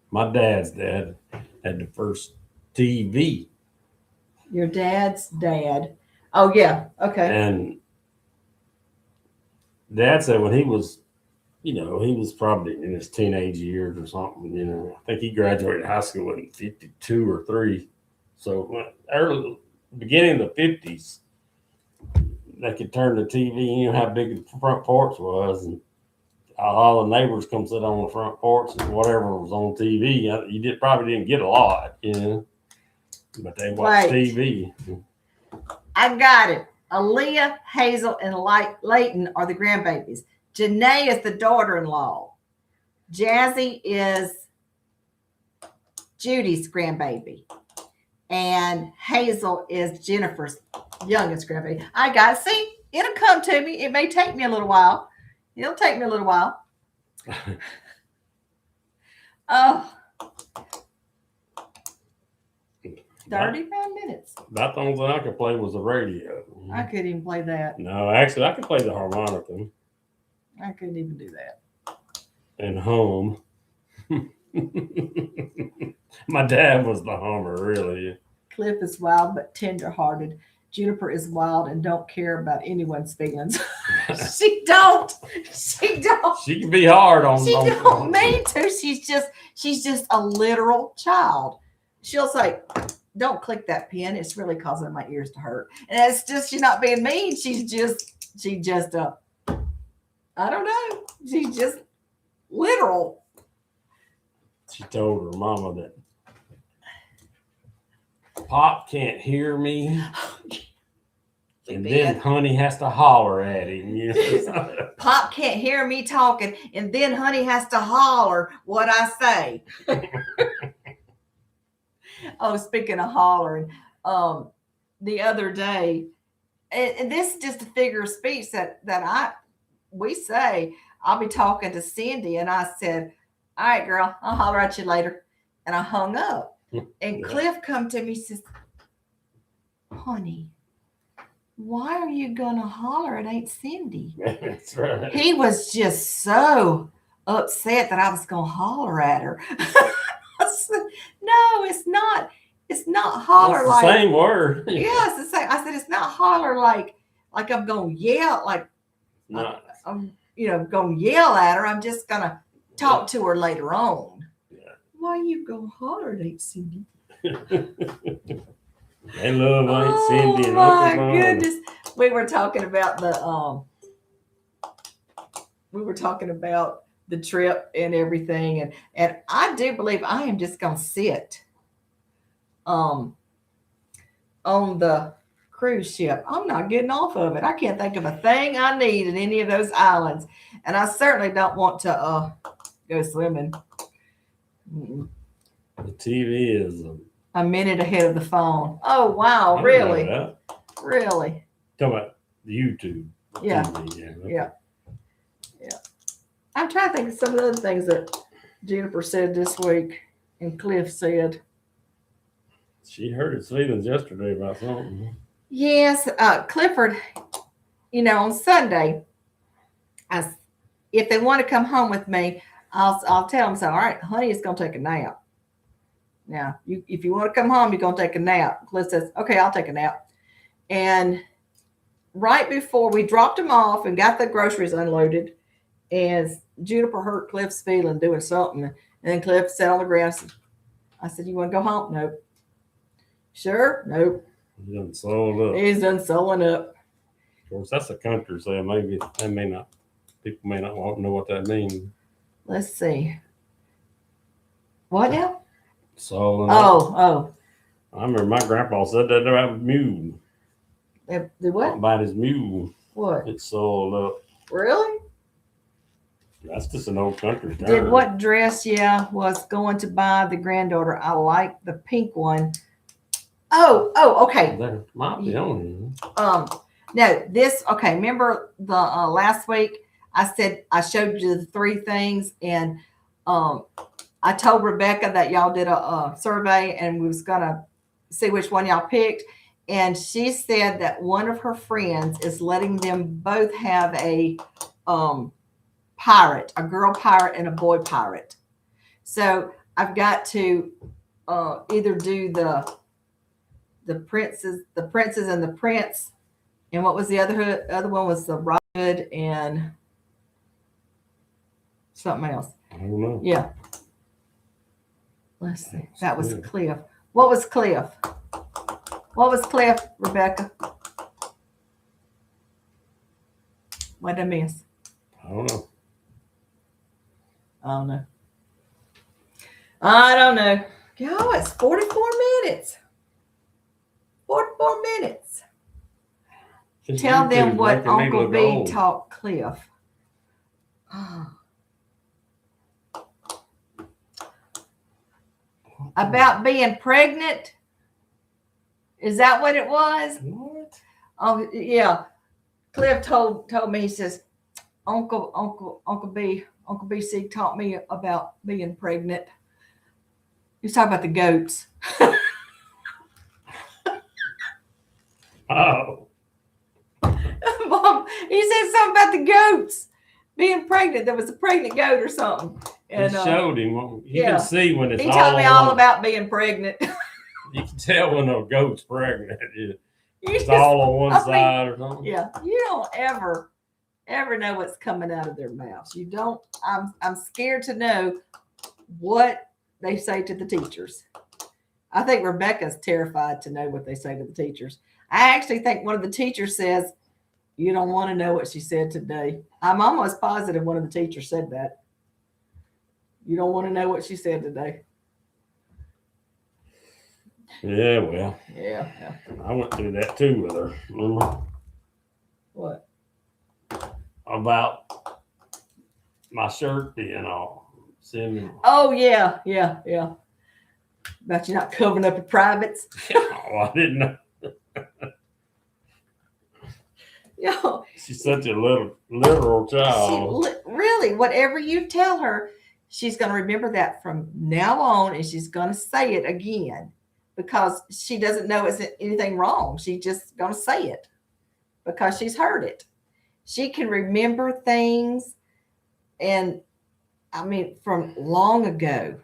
my dad's dad had the first TV. Your dad's dad. Oh yeah. Okay. And Dad said when he was, he was probably in his teenage years or something, I think he graduated high school in 52 or 3. So beginning of the 50s, they could turn the TV, how big the front porch was, and all the neighbors come sit on the front porch and whatever was on TV. You probably didn't get a lot, but they watched TV. I got it. Aaliyah, Hazel, and Layton are the grandbabies. Janae is the daughter-in-law. Jazzy is Judy's grandbaby. And Hazel is Jennifer's youngest grandbaby. I got it. See, it'll come to me. It may take me a little while. It'll take me a little while. Oh. 35 minutes. About the only thing I could play was the radio. I couldn't even play that. No, actually, I could play the harmonica. I couldn't even do that. And hum. My dad was the hummer, really. Cliff is wild but tender-hearted. Juniper is wild and don't care about anyone's feelings. She don't. She don't. She can be hard on. She don't mean to. She's just a literal child. She'll say, "Don't click that pen. It's really causing my ears to hurt." And it's just she's not being mean. She just I don't know. She's just literal. She told her mama that Pop can't hear me. And then Honey has to holler at him. You know? Pop can't hear me talking, and then Honey has to holler what I say. Oh, speaking of hollering, the other day, and this is just a figure of speech that we say. I'll be talking to Cindy, and I said, "All right, girl, I'll holler at you later," and I hung up. And Cliff come to me and says, "Honey, why are you gonna holler at Aunt Cindy?" That's right. He was just so upset that I was gonna holler at her. I said, "No, it's not. It's not holler That's like the same word." Yeah, it's the same. I said it's not holler like I'm gonna yell No. I'm gonna yell at her. I'm just gonna talk to her later on. Yeah. Why you gonna holler at Aunt Cindy? They love Aunt Cindy and my Uncle Ron. goodness. We were talking about the trip and everything, and I do believe I am just gonna sit on the cruise ship. I'm not getting off of it. I can't think of a thing I need in any of those islands, and I certainly don't want to go swimming. The TV is a minute ahead of the phone. Oh wow, really? Really? Talking about YouTube. Yeah. TV, yeah. I'm trying to think of some of the other things that Juniper said this week and Cliff said. She hurt his feelings yesterday about something. Yes, Clifford, on Sunday, if they want to come home with me, I'll tell them so. All right, Honey is going to take a nap. Now, if you want to come home, you're going to take a nap. Cliff says, "Okay, I'll take a nap." And right before we dropped him off and got the groceries unloaded, and Juniper hurt Cliff's feeling doing something, and then Cliff sat on the ground. I said, "You want to go home?" "Nope." "Sure?" "Nope." He's done sold up. He's done sewing up. Of course, that's a country, so maybe people may not know what that means. Let's see. What now? Sold up. Oh. I remember my grandpa said that about a mule. The what? About his mule. What? It's sold up. Really? That's just an old country term. Did what dress? Yeah, was going to buy the granddaughter. I like the pink one. Oh, okay. That might be on No, this, okay. Remember the last week I said I showed you the 3 things, and I told Rebecca that y'all did a survey and we was gonna see which one y'all picked, and she said that one of her friends is letting them both have a pirate, a girl pirate and a boy pirate. So I've got to either do the princess and the prince, and what was the other one was the Robin Hood and something else. I don't know. Yeah. Let's see. That was Cliff. What was Cliff? What was Cliff, Rebecca? What did I miss? I don't know. I don't know. Yo, it's 44 minutes. 44 minutes. Tell them what Uncle B taught Cliff. About being pregnant. Is that what it was? What? Oh yeah. Cliff told me, he says, Uncle BC taught me about being pregnant. He was talking about the goats. Oh. Mom, he said something about the goats being pregnant. There was a pregnant goat or something. And he showed him. You yeah. can see when it's he all told me all about being pregnant. You can tell when a goat's pregnant. It's just, all on one side or something. Yeah. You don't ever know what's coming out of their mouths. You don't. I'm scared to know what they say to the teachers. I think Rebecca's terrified to know what they say to the teachers. I actually think one of the teachers says, "You don't want to know what she said today." I'm almost positive one of the teachers said that. You don't want to know what she said today. Yeah, well. Yeah. I went through that too with her. Remember? What? About my shirt being all. Oh, yeah. About you not covering up your privates. Oh, I didn't know. Yo, she's such a literal child. Really, whatever you tell her, she's going to remember that from now on, and she's going to say it again because she doesn't know it's anything wrong. She's just going to say it because she's heard it. She can remember things, and I mean, from long ago.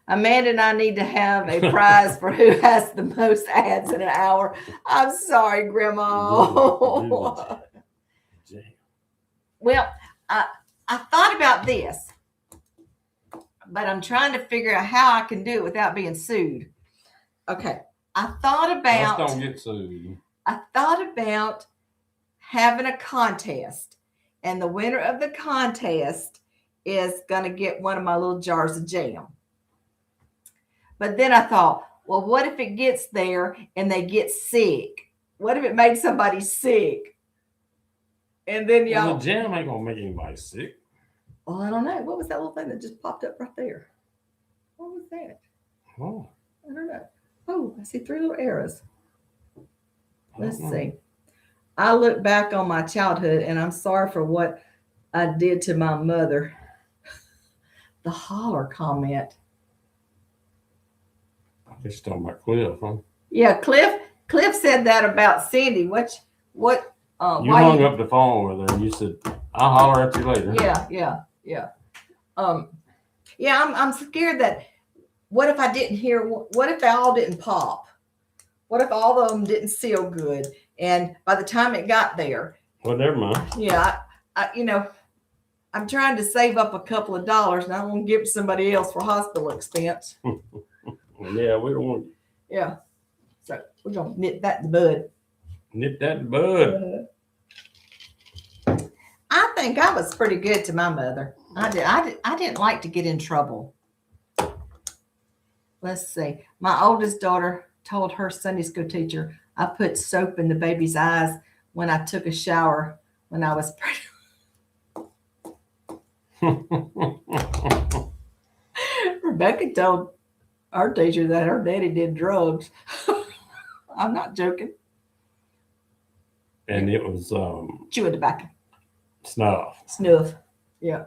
Amanda and I need to have a prize for who has the most ads in an hour. I'm sorry, Grandma. Well, I thought about this, but I'm trying to figure out how I can do it without being sued. Okay. I thought about. Don't get sued. I thought about having a contest, and the winner of the contest is going to get one of my little jars of jam. But then I thought, well, what if it gets there and they get sick? What if it made somebody sick? And then y'all. The jam ain't gonna make anybody sick. Well, I don't know. What was that little thing that just popped up right there? What was that? Oh. I don't know. Oh, I see 3 little arrows. Let's see. I look back on my childhood and I'm sorry for what I did to my mother. The holler comment. Just talking about Cliff, huh? Yeah, Cliff said that about Cindy. What? You hung up the phone with her and you said, "I'll holler at you later." Yeah. I'm scared that. What if I didn't hear? What if they all didn't pop? What if all of them didn't seal good? And by the time it got there, well, never mind. Yeah, I'm trying to save up a couple of dollars, and I don't want to give it to somebody else for hospital expense. Yeah, we don't want. Yeah, so we're gonna nip that in the bud. Nip that in the bud. I think I was pretty good to my mother. I didn't like to get in trouble. Let's see. My oldest daughter told her Sunday school teacher, I put soap in the baby's eyes when I took a shower when I was pregnant. Rebecca told our teacher that her daddy did drugs. I'm not joking. And it was chewing tobacco. Snuff. Yeah.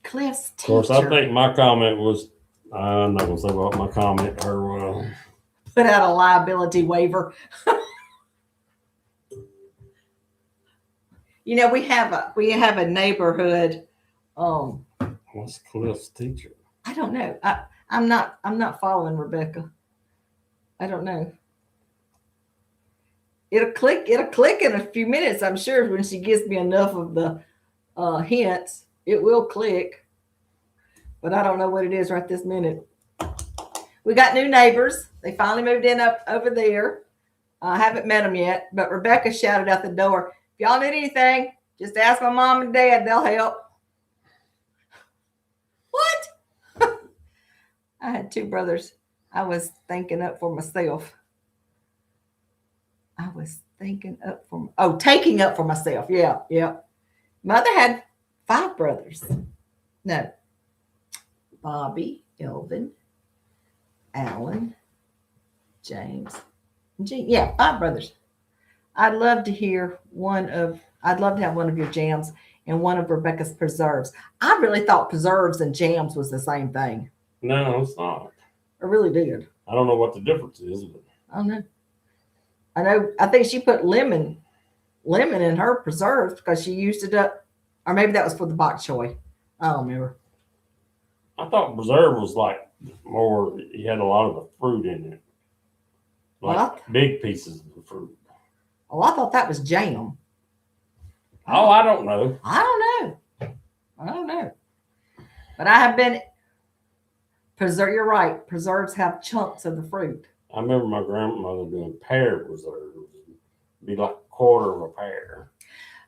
Cliff's teacher. Of course, I think my comment was, I'm not gonna say what my comment to her was. Put out a liability waiver. We have a neighborhood. What's Cliff's teacher? I don't know. I'm not following Rebecca. I don't know. It'll click in a few minutes, I'm sure, when she gives me enough of the hints. It will click. But I don't know what it is right this minute. We got new neighbors. They finally moved in up over there. I haven't met them yet, but Rebecca shouted out the door, if y'all need anything, just ask my mom and dad. They'll help. What? I had 2 brothers. I was thinking up for myself. Taking up for myself. Yeah. Mother had 5 brothers. No. Bobby, Elvin, Alan, James, and Jean. Yeah, 5 brothers. I'd love to have one of your jams and one of Rebecca's preserves. I really thought preserves and jams was the same thing. No, it's not. I really did. I don't know what the difference is, but I don't know. I think she put lemon in her preserves because she used it up, or maybe that was for the bok choy. I don't remember. I thought preserve was like more. You had a lot of the fruit in it, like big pieces of the fruit. Oh, I thought that was jam. Oh, I don't know. I don't know. But I have been preserve. You're right. Preserves have chunks of the fruit. I remember my grandmother doing pear preserves. It'd be like a quarter of a pear.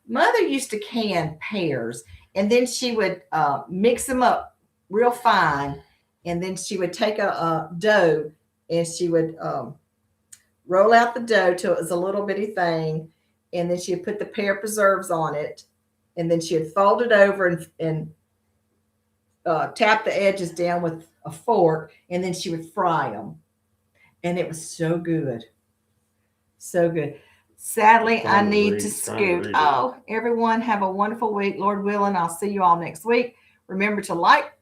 Mother used to can pears, and then she would mix them up real fine, and then she would take a dough, and she would roll out the dough till it was a little bitty thing, and then she would put the pear preserves on it, and then she would fold it over and tap the edges down with a fork, and then she would fry them, and it was so good, so good. Sadly, I need to scoot. Oh, everyone have a wonderful week. Lord willing, I'll see you all next week. Remember to like,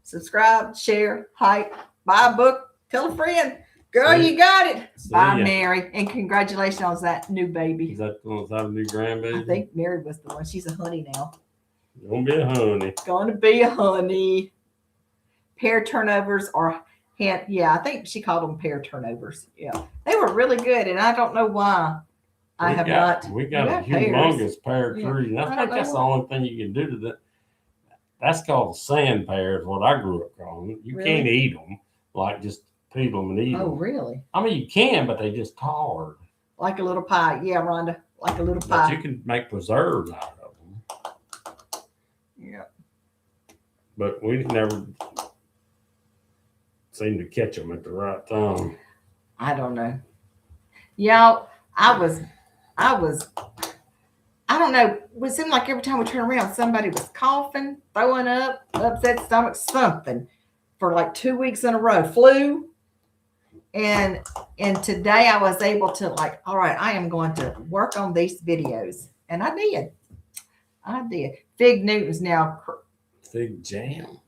subscribe, share, hype, buy a book, tell a friend. Girl, you got it. Bye, Mary. And congratulations on that new baby. Is that the one that's having a new grandbaby? I think Mary was the one. She's a honey now. Gonna be a honey. Gonna be a honey. Pear turnovers or I think she called them pear turnovers. Yeah. They were really good, and I don't know why. We got a humongous pear tree. And I think that's the only thing you can do to that. That's called a sand pear, is what I grew up calling it. You can't eat them, like just peel them and eat them. Oh, really? I mean, you can, but they just hard. Like a little pie. Yeah, Rhonda. Like a little pie. But you can make preserves out of them. Yeah. But we never seemed to catch them at the right time. I don't know. Yeah, I don't know. It seemed like every time we turn around, somebody was coughing, throwing up, upset stomach, something for like 2 weeks in a row. Flu. And today I was able to all right, I am going to work on these videos. And I did. Fig Newtons now. Fig jam.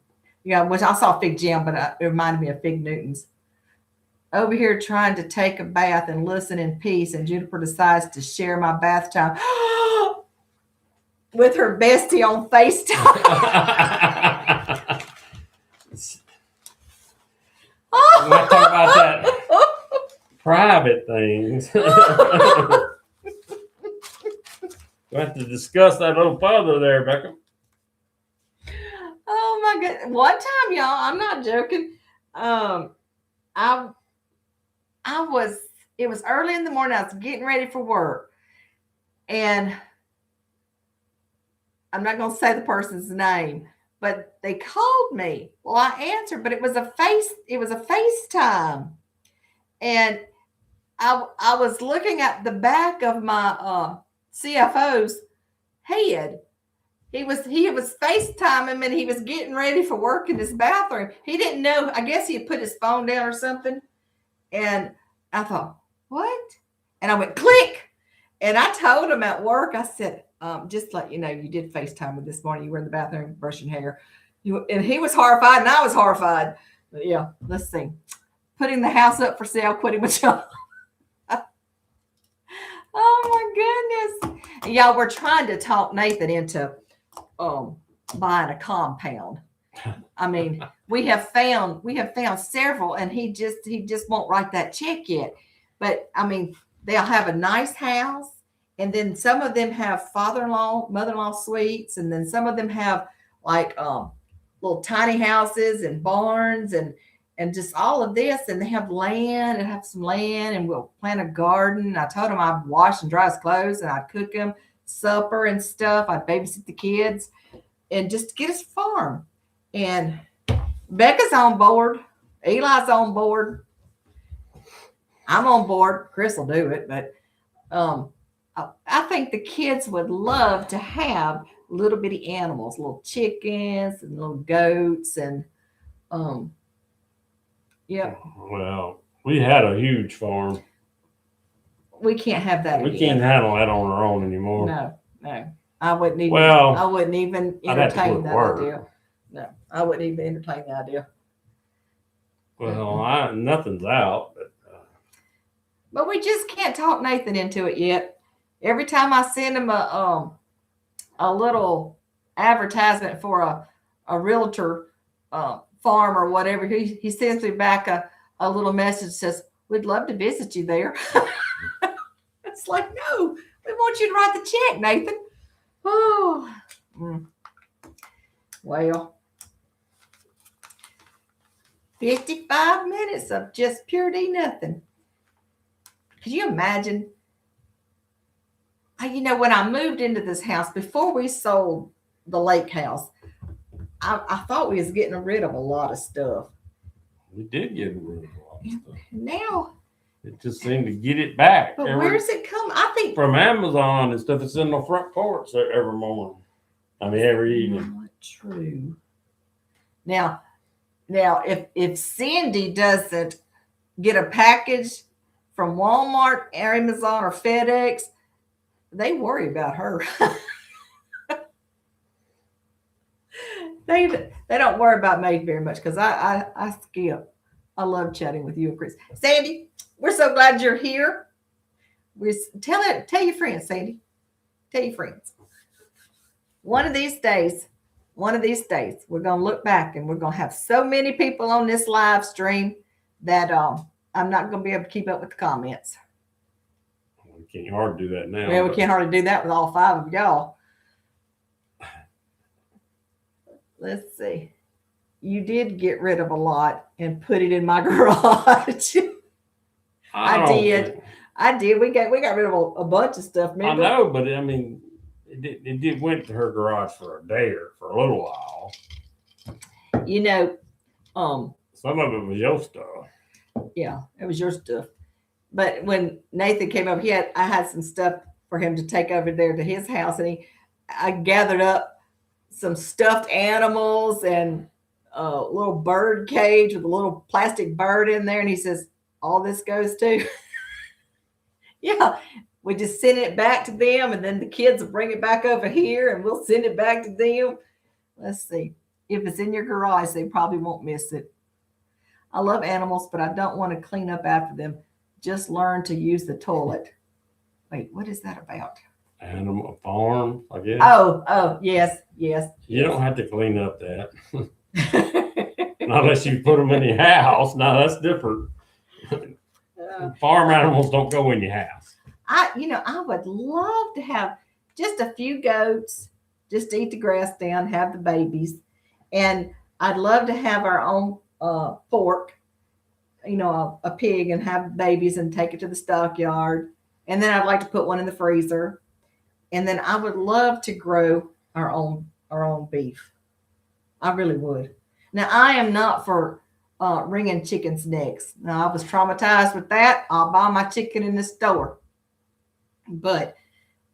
Yeah, which I saw fig jam, but it reminded me of Fig Newtons. Over here trying to take a bath and listen in peace, and Juniper decides to share my bath time with her bestie on FaceTime. We're not talking about that private things. We have to discuss that a little further there, Becca. Oh my God. One time, y'all, I'm not joking. It was early in the morning. I was getting ready for work, and I'm not going to say the person's name, but they called me. Well, I answered, but it was a FaceTime. And I was looking at the back of my CFO's head. He was FaceTiming, and he was getting ready for work in his bathroom. He didn't know. I guess he had put his phone down or something. And I thought, what? And I went click. And I told him at work, I said, just like, you did FaceTime with this morning. You were in the bathroom brushing hair. And he was horrified, and I was horrified. But yeah, let's see. Putting the house up for sale, quitting my job. Oh my goodness. And y'all, we're trying to talk Nathan into buying a compound. I mean, we have found several, and he just won't write that check yet. But I mean, they'll have a nice house, and then some of them have father-in-law, mother-in-law suites, and then some of them have little tiny houses and barns and just all of this, and they have land and have some land, and we'll plant a garden. I told him I'd wash and dry his clothes, and I'd cook him supper and stuff. I'd babysit the kids and just get his farm. And Becca's on board. Eli's on board. I'm on board. Chris will do it, but I think the kids would love to have little bitty animals, little chickens and little goats, and yeah. Well, we had a huge farm. We can't have that. We can't handle that on our own anymore. No. I wouldn't even entertain that work. idea. No, I wouldn't even entertain the idea. Well, nothing's out, but we just can't talk Nathan into it yet. Every time I send him a little advertisement for a realtor farm or whatever, he sends me back a little message that says, "We'd love to visit you there." It's like, no, we want you to write the check, Nathan. Oh, well, 55 minutes of just pure D nothing. Could you imagine? When I moved into this house, before we sold the lake house, I thought we was getting rid of a lot of stuff. We did get rid of a lot of stuff. Now it just seemed to get it back. But where's it come? I think from Amazon and stuff. It's in the front porch every morning. Every evening. Not true. Now, if Cindy doesn't get a package from Walmart, Amazon, or FedEx, they worry about her. They don't worry about me very much because I skip. I love chatting with you and Chris. Sandy, we're so glad you're here. Tell your friends, Sandy. Tell your friends. One of these days, we're going to look back and we're going to have so many people on this live stream that I'm not going to be able to keep up with the comments. We can't hardly do that now. Well, we can't hardly do that with all 5 of y'all. Let's see. You did get rid of a lot and put it in my garage. I did. We got rid of a bunch of stuff. Remember? I know, but it did went to her garage for a day or for a little while. Some of it was your stuff. Yeah, it was your stuff. But when Nathan came up, I had some stuff for him to take over there to his house, and I gathered up some stuffed animals and a little bird cage with a little plastic bird in there, and he says, "All this goes to." Yeah, we just send it back to them, and then the kids will bring it back over here, and we'll send it back to them. Let's see. If it's in your garage, they probably won't miss it. I love animals, but I don't want to clean up after them. Just learn to use the toilet. Wait, what is that about? Animal farm, I guess. Oh, yes. You don't have to clean up that. Not unless you put them in your house. No, that's different. Farm animals don't go in your house. I would love to have just a few goats, just to eat the grass down, have the babies. And I'd love to have our own fork, a pig, and have babies and take it to the stockyard. And then I'd like to put one in the freezer. And then I would love to grow our own beef. I really would. Now, I am not for wringing chickens' necks. Now, I was traumatized with that. I'll buy my chicken in the store. But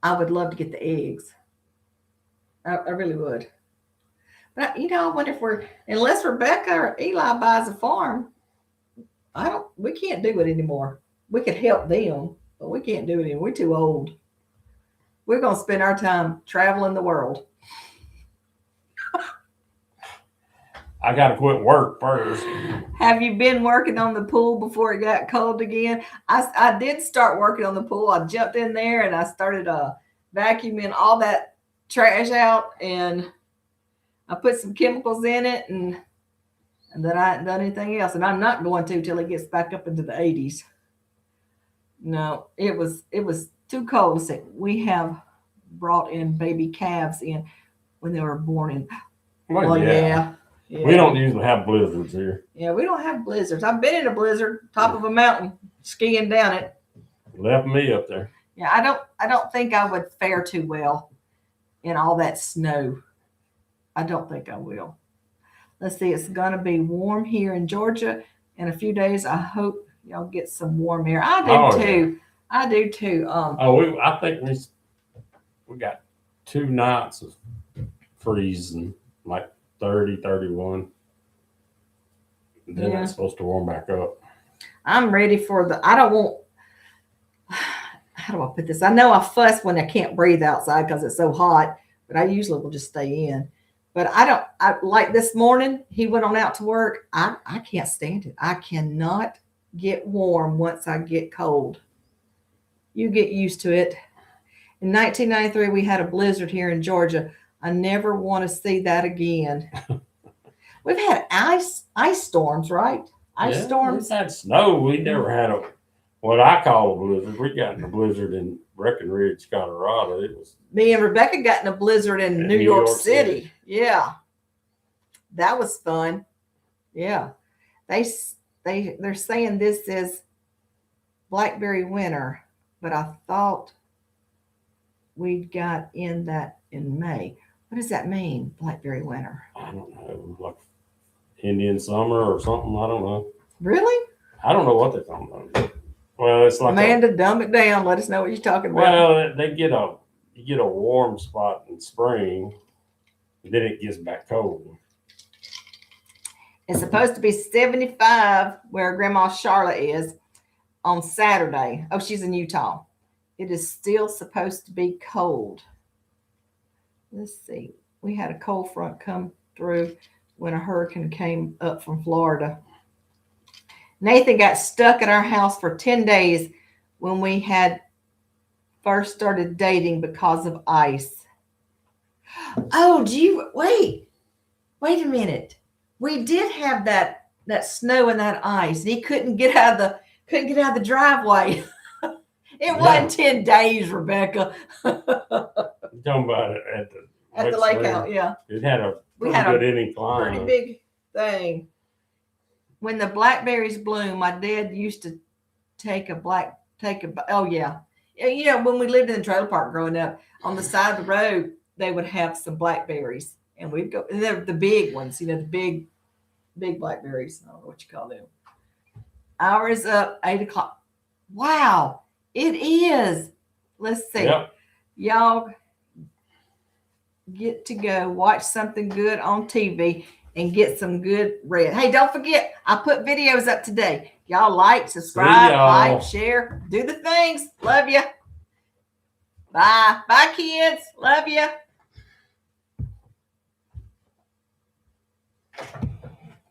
I would love to get the eggs. I really would. But, I wonder if unless Rebecca or Eli buys a farm, we can't do it anymore. We could help them, but we can't do it anymore. We're too old. We're going to spend our time traveling the world. I got to quit work first. Have you been working on the pool before it got cold again? I did start working on the pool. I jumped in there and I started vacuuming all that trash out, and I put some chemicals in it, and then I hadn't done anything else. And I'm not going to till it gets back up into the 80s. No, it was too cold. So we have brought in baby calves in when they were born in. Well, yeah. We don't usually have blizzards here. Yeah, we don't have blizzards. I've been in a blizzard, top of a mountain, skiing down it. Left me up there. Yeah, I don't think I would fare too well in all that snow. I don't think I will. Let's see, it's gonna be warm here in Georgia in a few days. I hope y'all get some warm air. I do too. Yeah. I do too. I think we got 2 nights of freezing, like 30, 31. Then it's supposed to warm back up. I'm ready for how do I put this? I know I fuss when I can't breathe outside because it's so hot, but I usually will just stay in. But I like this morning, he went on out to work. I can't stand it. I cannot get warm once I get cold. You get used to it. In 1993, we had a blizzard here in Georgia. I never want to see that again. We've had ice storms, right? Ice storms. We've had snow. We never had what I call a blizzard. We got in a blizzard in Breckenridge, Colorado. It was me and Rebecca got in a blizzard in New York City. Yeah, that was fun. Yeah, they're saying this is blackberry winter, but I thought we got in that in May. What does that mean, blackberry winter? I don't know, like Indian summer or something. I don't know. Really? I don't know what they're talking about. Well, it's like Amanda, dumb it down. Let us know what you're talking about. Well, you get a warm spot in spring, and then it gets back cold. It's supposed to be 75 where Grandma Charlotte is on Saturday. Oh, she's in Utah. It is still supposed to be cold. Let's see. We had a cold front come through when a hurricane came up from Florida. Nathan got stuck at our house for 10 days when we had first started dating because of ice. Oh, wait a minute. We did have that snow and that ice. And he couldn't get out of the driveway. It wasn't 10 days, Rebecca. You're talking about it at the lake house, yeah. It had a pretty big thing. When the blackberries bloom, my dad used to oh yeah. You know, when we lived in the trailer park growing up, on the side of the road, they would have some blackberries. And we'd go, and they're the big ones, you know, the big blackberries. I don't know what you call them. Hours up, 8:00. Wow, it is. Let's see. Yep. Y'all get to go watch something good on TV and get some good rest. Hey, don't forget, I put videos up today. Y'all like, subscribe, like, share, do the things. Love you. Bye. Bye, kids. Love you.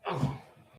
Oh.